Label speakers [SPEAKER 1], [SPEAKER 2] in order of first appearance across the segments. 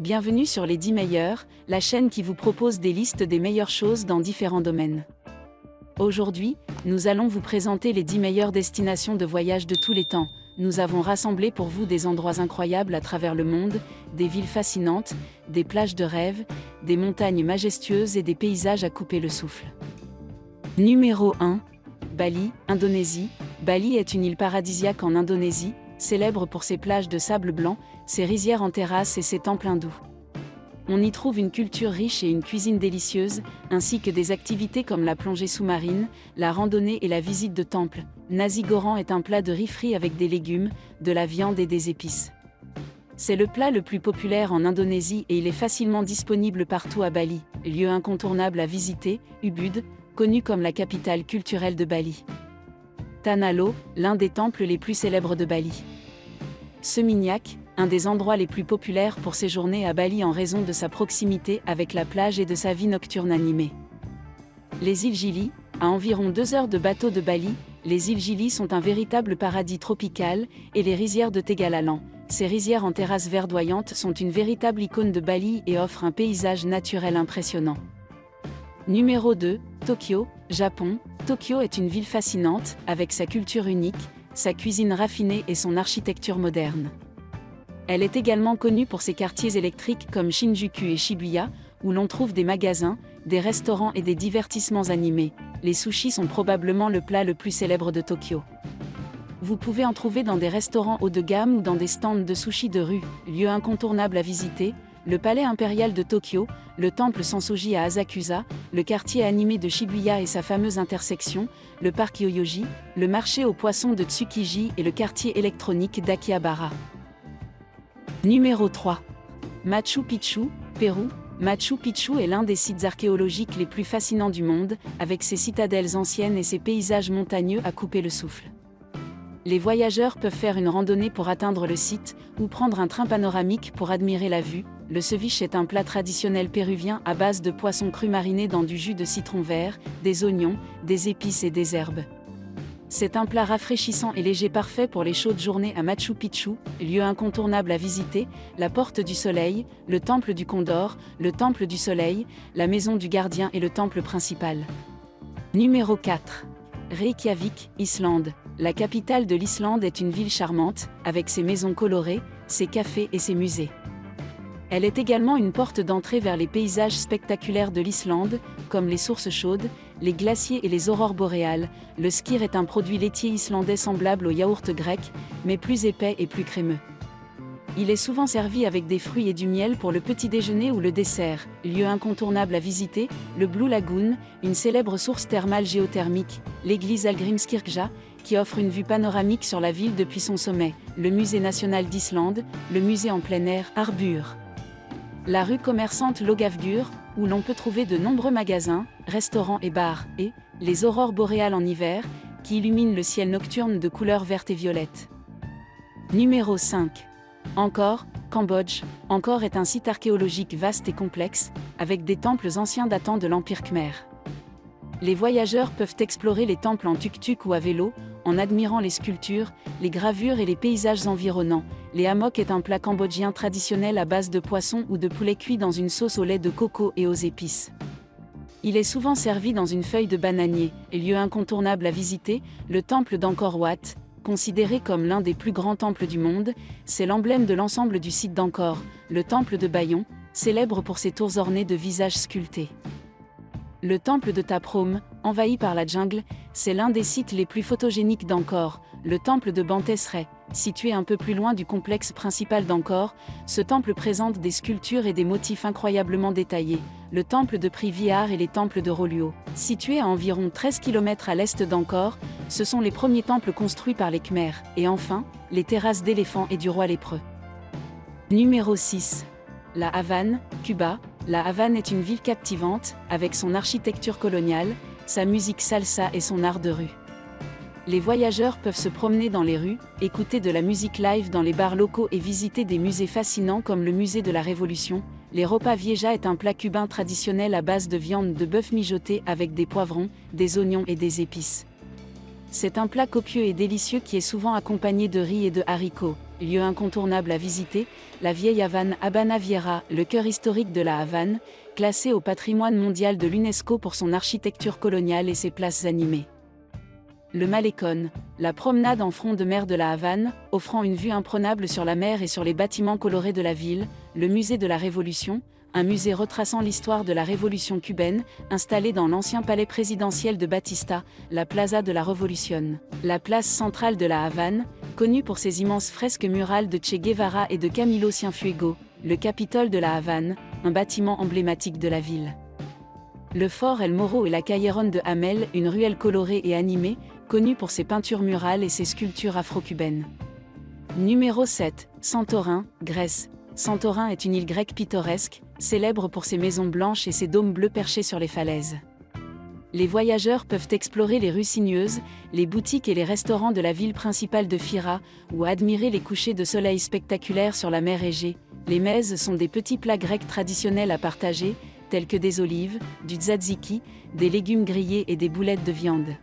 [SPEAKER 1] Bienvenue sur les 10 meilleurs, la chaîne qui vous propose des listes des meilleures choses dans différents domaines. Aujourd'hui, nous allons vous présenter les 10 meilleures destinations de voyage de tous les temps. Nous avons rassemblé pour vous des endroits incroyables à travers le monde, des villes fascinantes, des plages de rêve, des montagnes majestueuses et des paysages à couper le souffle. Numéro 1. Bali, Indonésie. Bali est une île paradisiaque en Indonésie, célèbre pour ses plages de sable blanc, ses rizières en terrasse et ses temples hindous. On y trouve une culture riche et une cuisine délicieuse, ainsi que des activités comme la plongée sous-marine, la randonnée et la visite de temples. Nasi goreng est un plat de riz frit avec des légumes, de la viande et des épices. C'est le plat le plus populaire en Indonésie et il est facilement disponible partout à Bali. Lieu incontournable à visiter, Ubud, connu comme la capitale culturelle de Bali. Tanah Lot, l'un des temples les plus célèbres de Bali. Seminyak, un des endroits les plus populaires pour séjourner à Bali en raison de sa proximité avec la plage et de sa vie nocturne animée. Les îles Gili, à environ 2 heures de bateau de Bali, les îles Gili sont un véritable paradis tropical, et les rizières de Tegalalang, ces rizières en terrasse verdoyante sont une véritable icône de Bali et offrent un paysage naturel impressionnant. Numéro 2, Tokyo, Japon. Tokyo est une ville fascinante, avec sa culture unique, sa cuisine raffinée et son architecture moderne. Elle est également connue pour ses quartiers électriques comme Shinjuku et Shibuya, où l'on trouve des magasins, des restaurants et des divertissements animés. Les sushis sont probablement le plat le plus célèbre de Tokyo. Vous pouvez en trouver dans des restaurants haut de gamme ou dans des stands de sushis de rue. Lieu incontournable à visiter, le palais impérial de Tokyo, le temple Sensoji à Asakusa, le quartier animé de Shibuya et sa fameuse intersection, le parc Yoyogi, le marché aux poissons de Tsukiji et le quartier électronique d'Akihabara. Numéro 3. Machu Picchu, Pérou. Machu Picchu est l'un des sites archéologiques les plus fascinants du monde, avec ses citadelles anciennes et ses paysages montagneux à couper le souffle. Les voyageurs peuvent faire une randonnée pour atteindre le site, ou prendre un train panoramique pour admirer la vue. Le ceviche est un plat traditionnel péruvien à base de poissons crus marinés dans du jus de citron vert, des oignons, des épices et des herbes. C'est un plat rafraîchissant et léger parfait pour les chaudes journées à Machu Picchu, lieu incontournable à visiter, la Porte du Soleil, le Temple du Condor, le Temple du Soleil, la Maison du Gardien et le temple principal. Numéro 4. Reykjavik, Islande. La capitale de l'Islande est une ville charmante, avec ses maisons colorées, ses cafés et ses musées. Elle est également une porte d'entrée vers les paysages spectaculaires de l'Islande, comme les sources chaudes, les glaciers et les aurores boréales. Le skyr est un produit laitier islandais semblable au yaourt grec, mais plus épais et plus crémeux. Il est souvent servi avec des fruits et du miel pour le petit déjeuner ou le dessert. Lieu incontournable à visiter, le Blue Lagoon, une célèbre source thermale géothermique, l'église Hallgrímskirkja, qui offre une vue panoramique sur la ville depuis son sommet, le musée national d'Islande, le musée en plein air, Arbur. La rue commerçante Laugavgur, où l'on peut trouver de nombreux magasins, restaurants et bars, et les aurores boréales en hiver, qui illuminent le ciel nocturne de couleurs vertes et violettes. Numéro 5. Angkor, Cambodge. Angkor est un site archéologique vaste et complexe, avec des temples anciens datant de l'Empire Khmer. Les voyageurs peuvent explorer les temples en tuk-tuk ou à vélo, en admirant les sculptures, les gravures et les paysages environnants. Les hammock est un plat cambodgien traditionnel à base de poisson ou de poulet cuit dans une sauce au lait de coco et aux épices. Il est souvent servi dans une feuille de bananier. Lieu incontournable à visiter, le temple d'Angkor Wat, considéré comme l'un des plus grands temples du monde, c'est l'emblème de l'ensemble du site d'Angkor, le temple de Bayon, célèbre pour ses tours ornées de visages sculptés. Le temple de Taprom, envahi par la jungle, c'est l'un des sites les plus photogéniques d'Angkor. Le temple de Bantesrai, situé un peu plus loin du complexe principal d'Angkor, ce temple présente des sculptures et des motifs incroyablement détaillés. Le temple de Privihar et les temples de Rolluo, situés à environ 13 km à l'est d'Angkor, ce sont les premiers temples construits par les Khmers. Et enfin, les terrasses d'éléphants et du roi lépreux. Numéro 6. La Havane, Cuba. La Havane est une ville captivante, avec son architecture coloniale, sa musique salsa et son art de rue. Les voyageurs peuvent se promener dans les rues, écouter de la musique live dans les bars locaux et visiter des musées fascinants comme le musée de la Révolution. Les ropa vieja est un plat cubain traditionnel à base de viande de bœuf mijotée avec des poivrons, des oignons et des épices. C'est un plat copieux et délicieux qui est souvent accompagné de riz et de haricots. lieu incontournable à visiter, la vieille Havane Habana Vieja, le cœur historique de la Havane, classé au patrimoine mondial de l'UNESCO pour son architecture coloniale et ses places animées. Le Malecón, la promenade en front de mer de la Havane, offrant une vue imprenable sur la mer et sur les bâtiments colorés de la ville, le musée de la Révolution, un musée retraçant l'histoire de la révolution cubaine, installé dans l'ancien palais présidentiel de Batista, la Plaza de la Revolución, la place centrale de la Havane, connue pour ses immenses fresques murales de Che Guevara et de Camilo Cienfuegos, le Capitole de la Havane, un bâtiment emblématique de la ville. Le fort El Morro et la Callejon de Hamel, une ruelle colorée et animée, connue pour ses peintures murales et ses sculptures afro-cubaines. Numéro 7, Santorin, Grèce. Santorin est une île grecque pittoresque, célèbre pour ses maisons blanches et ses dômes bleus perchés sur les falaises. Les voyageurs peuvent explorer les rues sinueuses, les boutiques et les restaurants de la ville principale de Fira, ou admirer les couchers de soleil spectaculaires sur la mer Égée. Les mezes sont des petits plats grecs traditionnels à partager, tels que des olives, du tzatziki, des légumes grillés et des boulettes de viande.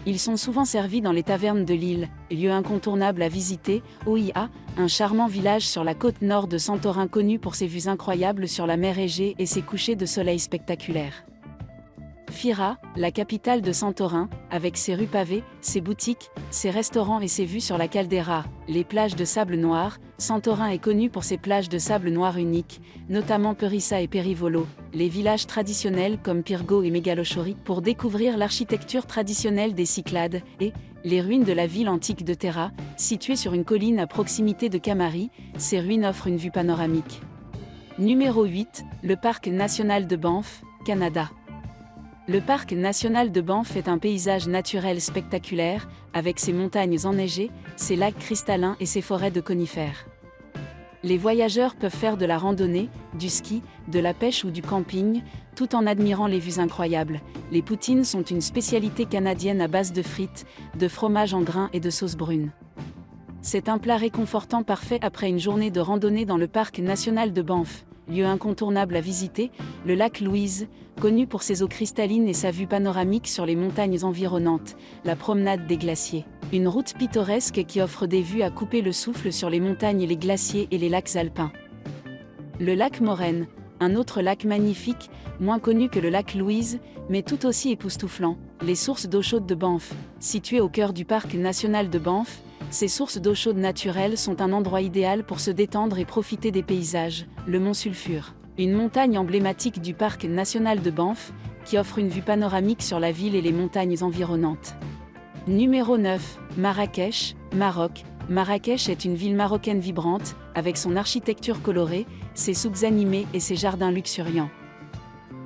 [SPEAKER 1] Ils sont souvent servis dans les tavernes de l'île, lieu incontournable à visiter. Oia, un charmant village sur la côte nord de Santorin connu pour ses vues incroyables sur la mer Égée et ses couchers de soleil spectaculaires. Fira, la capitale de Santorin, avec ses rues pavées, ses boutiques, ses restaurants et ses vues sur la caldeira, les plages de sable noir. Santorin est connu pour ses plages de sable noir uniques, notamment Perissa et Perivolo, les villages traditionnels comme Pirgo et Megalochori pour découvrir l'architecture traditionnelle des Cyclades, et les ruines de la ville antique de Terra, située sur une colline à proximité de Camari. Ces ruines offrent une vue panoramique. Numéro 8, le parc national de Banff, Canada. Le parc national de Banff est un paysage naturel spectaculaire, avec ses montagnes enneigées, ses lacs cristallins et ses forêts de conifères. Les voyageurs peuvent faire de la randonnée, du ski, de la pêche ou du camping, tout en admirant les vues incroyables. Les poutines sont une spécialité canadienne à base de frites, de fromage en grains et de sauce brune. C'est un plat réconfortant parfait après une journée de randonnée dans le parc national de Banff. Lieu incontournable à visiter, le lac Louise, connu pour ses eaux cristallines et sa vue panoramique sur les montagnes environnantes, la promenade des glaciers. Une route pittoresque qui offre des vues à couper le souffle sur les montagnes et les glaciers et les lacs alpins. Le lac Morène, un autre lac magnifique, moins connu que le lac Louise, mais tout aussi époustouflant, les sources d'eau chaude de Banff. Situées au cœur du parc national de Banff, ces sources d'eau chaude naturelles sont un endroit idéal pour se détendre et profiter des paysages. Le mont Sulfure, une montagne emblématique du parc national de Banff, qui offre une vue panoramique sur la ville et les montagnes environnantes. Numéro 9, Marrakech, Maroc. Marrakech est une ville marocaine vibrante, avec son architecture colorée, ses souks animés et ses jardins luxuriants.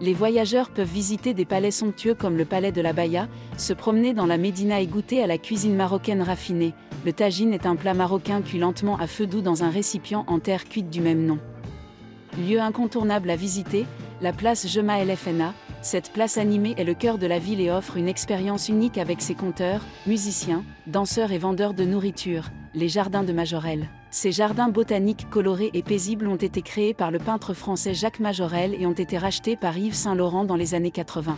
[SPEAKER 1] Les voyageurs peuvent visiter des palais somptueux comme le palais de la Baïa, se promener dans la Médina et goûter à la cuisine marocaine raffinée. Le tagine est un plat marocain cuit lentement à feu doux dans un récipient en terre cuite du même nom. Lieu incontournable à visiter, la place Jema El Fna. Cette place animée est le cœur de la ville et offre une expérience unique avec ses conteurs, musiciens, danseurs et vendeurs de nourriture. Les jardins de Majorelle. Ces jardins botaniques colorés et paisibles ont été créés par le peintre français Jacques Majorelle et ont été rachetés par Yves Saint-Laurent dans les années 80.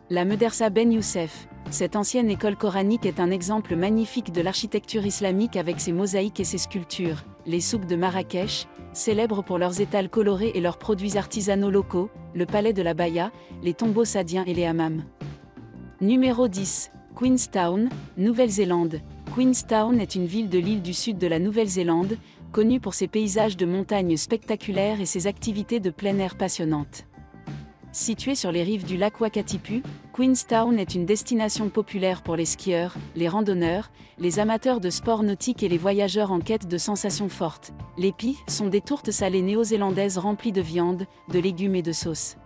[SPEAKER 1] La Médersa Ben Youssef. Cette ancienne école coranique est un exemple magnifique de l'architecture islamique avec ses mosaïques et ses sculptures. Les souks de Marrakech, célèbres pour leurs étals colorés et leurs produits artisanaux locaux, le palais de la Baïa, les tombeaux sadiens et les hammams. Numéro 10, Queenstown, Nouvelle-Zélande. Queenstown est une ville de l'île du sud de la Nouvelle-Zélande, connue pour ses paysages de montagnes spectaculaires et ses activités de plein air passionnantes. Située sur les rives du lac Wakatipu, Queenstown est une destination populaire pour les skieurs, les randonneurs, les amateurs de sports nautiques et les voyageurs en quête de sensations fortes. Les pis sont des tourtes salées néo-zélandaises remplies de viande, de légumes et de sauces.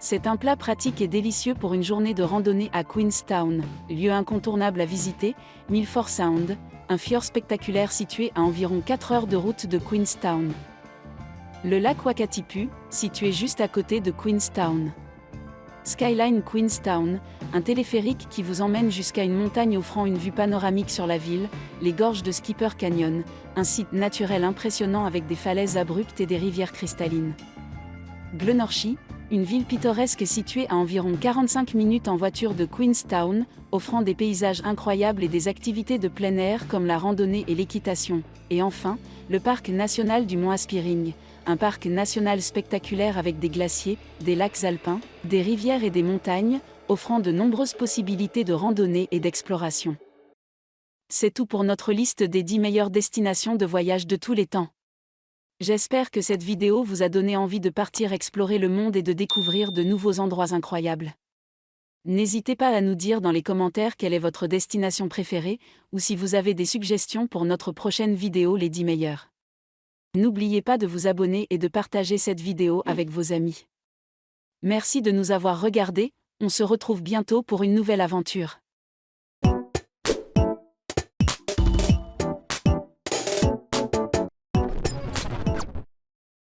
[SPEAKER 1] C'est un plat pratique et délicieux pour une journée de randonnée à Queenstown, lieu incontournable à visiter. Milford Sound, un fjord spectaculaire situé à environ 4 heures de route de Queenstown. Le lac Wakatipu, situé juste à côté de Queenstown. Skyline Queenstown, un téléphérique qui vous emmène jusqu'à une montagne offrant une vue panoramique sur la ville, les gorges de Skipper Canyon, un site naturel impressionnant avec des falaises abruptes et des rivières cristallines. Glenorchy, Une ville pittoresque située à environ 45 minutes en voiture de Queenstown, offrant des paysages incroyables et des activités de plein air comme la randonnée et l'équitation. Et enfin, le parc national du Mont Aspiring, un parc national spectaculaire avec des glaciers, des lacs alpins, des rivières et des montagnes, offrant de nombreuses possibilités de randonnée et d'exploration. C'est tout pour notre liste des 10 meilleures destinations de voyage de tous les temps. J'espère que cette vidéo vous a donné envie de partir explorer le monde et de découvrir de nouveaux endroits incroyables. N'hésitez pas à nous dire dans les commentaires quelle est votre destination préférée, ou si vous avez des suggestions pour notre prochaine vidéo les 10 meilleures. N'oubliez pas de vous abonner et de partager cette vidéo avec vos amis. Merci de nous avoir regardés, on se retrouve bientôt pour une nouvelle aventure.